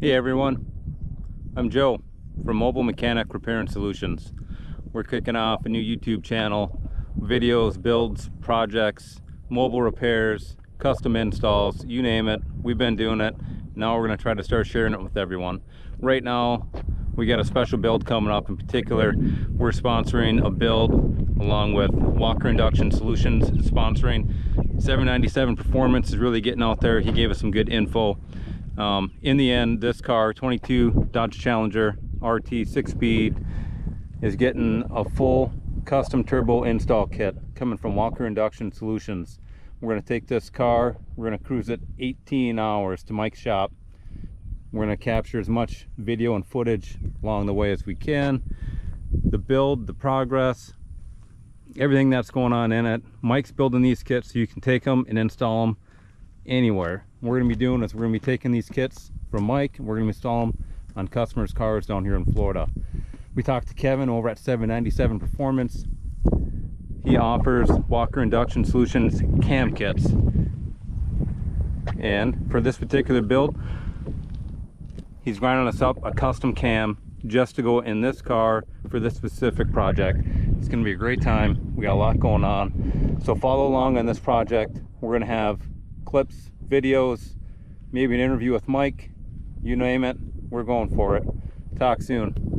Hey everyone, I'm Joe from Mobile Mechanic Repair and Solutions. We're kicking off a new YouTube channel, videos, builds, projects, mobile repairs, custom installs, you name it. We've been doing it. Now we're going to try to start sharing it with everyone. Right now we got a special build coming up. In particular, we're sponsoring a build along with Walker Induction Solutions sponsoring. 797 Performance is really getting out there. He gave us some good info. In the end, this car, 22 Dodge Challenger RT 6-speed, is getting a full custom turbo install kit coming from Walker Induction Solutions. We're going to take this car, we're going to cruise it 18 hours to Mike's shop. We're going to capture as much video and footage along the way as we can. The build, the progress, everything that's going on in it. Mike's building these kits so you can take them and install them anywhere. What we're going to be doing is we're going to be taking these kits from Mike and we're going to install them on customers' cars down here in Florida. We talked to Kevin over at 797 Performance. He offers Walker Induction Solutions cam kits, and for this particular build he's grinding us up a custom cam just to go in this car for this specific project. It's going to be a great time. We got a lot going on, so follow along on this project. We're going to have clips, videos, maybe an interview with Mike, you name it. We're going for it. Talk soon.